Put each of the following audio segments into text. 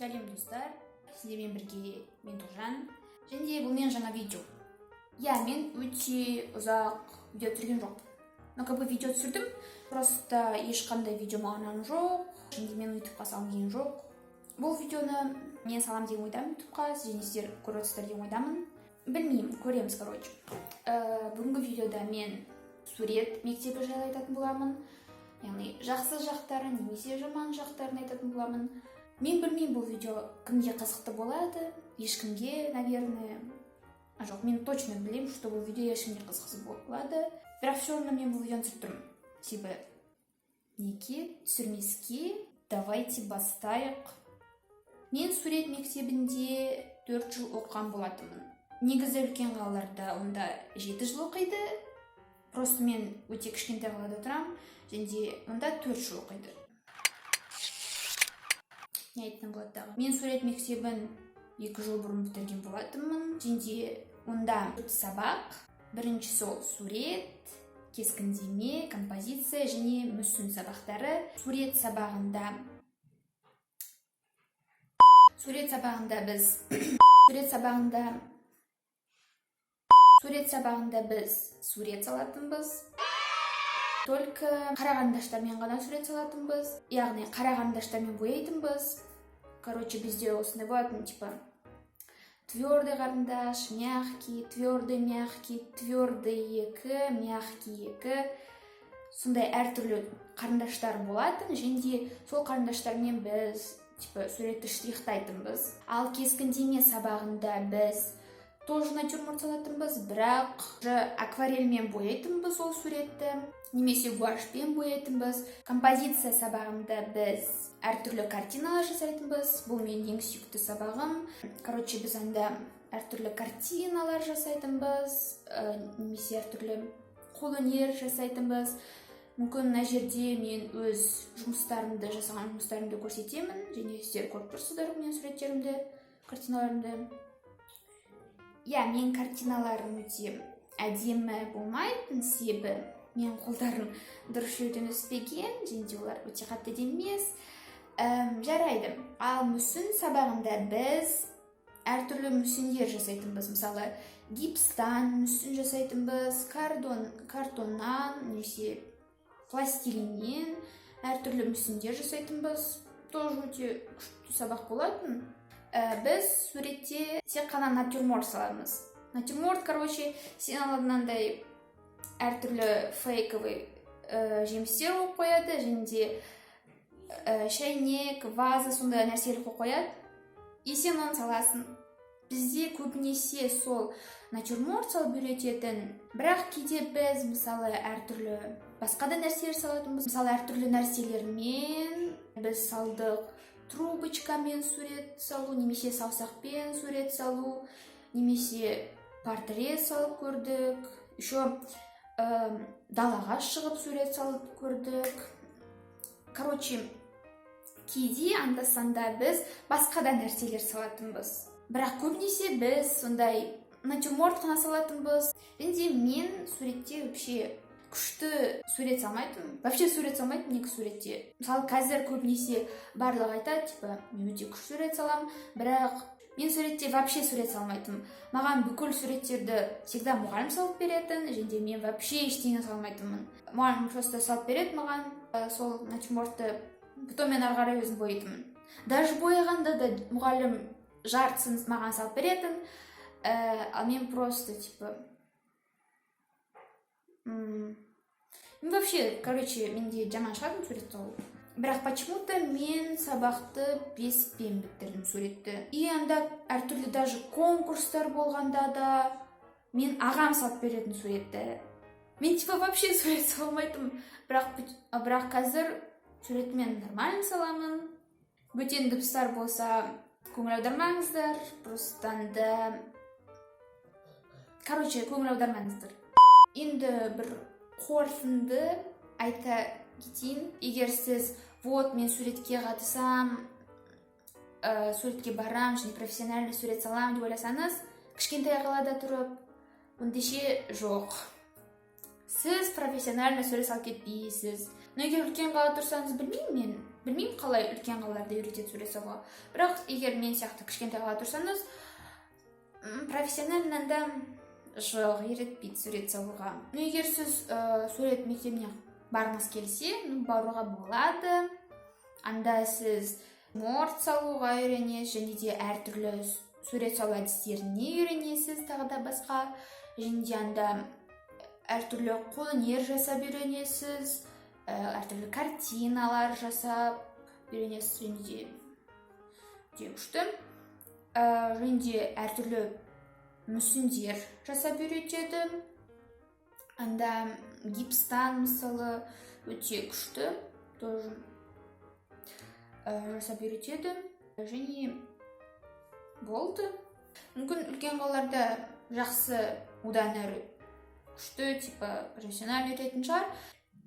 Сәлем достар, сіздермен бірге мен Тұржан. Және бұл мен жаңа видео. Мен өте ұзақ видео түсірген жоқ. Видео түсірдім, просто ешқандай видео мағынам жоқ. Және мен ютубқа салам деген жоқ. Бұл видеоны мен салам деген ойдамын ютубқа, және сіздер көріп отырсыздар деген ойдамын. Білмеймін, көреміз, короче. Бүгінгі видеода мен сурет мектебі жайлы айтатын боламын. Яғни жақсы жақтарын, немесе жаман жақтарын айтатын боламын. Мен білмеймін, бұл видео кімге қызықты болады, ешкімге, наверное. Жоқ, мен точно білемін, что бұл видео ешкімге қызықсыз болады. Бірақ все равно мен бұл видеоны түсіріп тұрмын. Себебі неге түсірмеске, давайте бастайық. Мен сурет мектебінде 4 жыл оқыған болатынмын. Негізі үлкен қалаларда онда 7 жыл оқиды. Просто мен өте кішкентай қалада тұрамын, және онда 4 жыл оқиды. Не айттым болады? Мен сурет мектебін 2 жыл бұрын бітірген болатынмын. Және онда 4 сабақ. Бірінші сол сурет, кескіндеме, композиция және мүсін сабақтары. Сурет сабағында біз сурет салатынбыз. Только қарағандаштармен ғана сурет салатынбыз. Яғни қарағандаштармен бояйтынбыз. Короче, бізде осындай болатын, типа твердый қарындаш, мягкий, твердый, мягкий, твердый 2, мягкий 2. Сондай әртүрлі қарындаштар болатын, және сол қарындаштармен біз типа суретті штрихтайтынбыз. Ал кескіндеме сабағында біз тоже натюрморт салатынбыз, бірақ акварельмен бояйтынбыз ол суретті, немесе гуашьпен бояйтынбыз. Композиция сабағында біз әртүрлі картиналар жасайтынбыз. Бұл менің ең сүйікті сабағым. Короче, біз анда әртүрлі картиналар жасайтынбыз, немесе әртүрлі қолөнер жасайтынбыз. Мүмкін мына жерде мен өз жасаған жұмыстарымды көрсетемін, және сіздер көріп тұрсыздар мен суреттерімді, картиналарымды. Мен картиналарым өте әдемі болмайтын, себебі мен қолдарым дұрыс жерден өспеген, және олар өте қатты емес. Жарайды. Ал мүсін сабағында біз әртүрлі мүсіндер жасайтынбыз. Мысалы, гипстан мүсін жасайтынбыз, картоннан, немесе пластилиннен әртүрлі мүсіндер жасайтынбыз. Тоже өте күшті сабақ болатын. Біз суретте тек қана натюрморт саламыз. Натюрморт, сен алдынандай әртүрлі фейковый жемістер қойып қояды, және шайнек, ваза, сондай нәрселер қойып қояды. И сен оны саласың. Бізде көбінесе сол натюрморт салып үйрететін, бірақ кейде біз мысалы әртүрлі басқа да нәрселер салатынбыз. Мысалы әртүрлі нәрселермен біз салдық. Трубочкамен сурет салу, немесе саусақпен сурет салу, немесе портрет салып көрдік. Еще далаға шығып сурет салып көрдік. Короче, кейде анда-санда біз басқа да нәрселер салатынбыз. Бірақ көбінесе біз сондай натюрморт қана салатынбыз. Және мен суретте вообще күшті сурет салмайтын. Вообще сурет салмайтын екі суретте. Мысалы, қазір көбінесе барлығы айтады, типа, мен өте күшті сурет салам, бірақ мен суретте вообще сурет салмайтын. Маған бүкіл суреттерді всегда мұғалім салып беретін, және мен вообще ештеңе салмайтынмын. Мұғалім просто салып береді маған сол натюрмортты, потом мен ары қарай өзім бояйтынмын. Даже бояғанда да мұғалім жартысын маған салып беретін, ал мен просто типа вообще, менде жаман шығатын сурет салу. Бірақ почему-то мен сабақты 5-пен бітірдім суретті. И анда әртүрлі даже конкурстар болғанда да мен ағам салып беретін суретті. Мен типа вообще сурет салмайтым. Бірақ қазір суретті мен нормально саламын. Бөтен дыбыстар болса көңіл аудармаңыздар. Просто анда көңіл аудармаңыздар. Енді бір қорытынды айта кетейін. Егер сіз мен суретке қатысам, суретке барам, және профессиональный сурет салам деп ойласаңыз, кішкентай қалада тұрып, өндеше жоқ. Сіз профессиональный сурет салып кетпейсіз. Но егер үлкен қалада тұрсаңыз, білмеймін мен. білмеймін қалай үлкен қалаларда үйретеді сурет салуға. Бірақ егер мен сияқты кішкентай қала тұрсаңыз, профессиональный да жоқ, үйретпейді сурет салуға. Егер сіз сурет мектебіне барғыңыз келсе, баруға болады. Анда сіз морд салуға үйренесіз, және де әртүрлі сурет салу әдістеріне үйренесіз, тағы да басқа. Және де анда әртүрлі қолөнер жасап үйренесіз, әртүрлі картиналар жасап үйренесіз, және де күшті. Және де әртүрлі мүсіндер жасап үйретеді. Анда гипстан мысалы өте күшті тоже жасап үйретеді. Және болды. Мүмкін үлкен қалаларда жақсы одан әрі күшті, типа профессионал үйрететін шығар.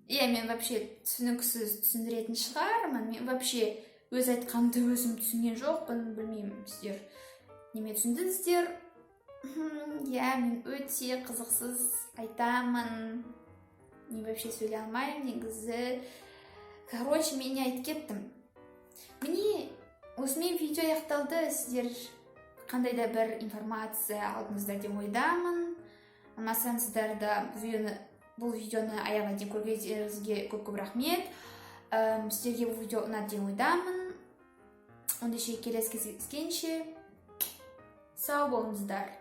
Мен вообще түсініксіз түсіндіретін шығармын. Мен вообще өз айтқанымды өзім түсінген жоқпын, білмеймін, сіздер неме түсіндіңіздер. Мен өте қызықсыз айтамын. Мен вообще сөйлей алмаймын, негізі. Короче, мен айтып кеттім. Міне осымен видео аяқталды. Сіздер қандай да бір информация алдыңыздар деп ойдамын. Ұнасаңыздар да бұл видеоны аяғына дейін көргеніңізге көп рахмет. Сіздерге бұл видео ұнады деп ойдамын. Ендеше келесі кездескенше сау болыңыздар.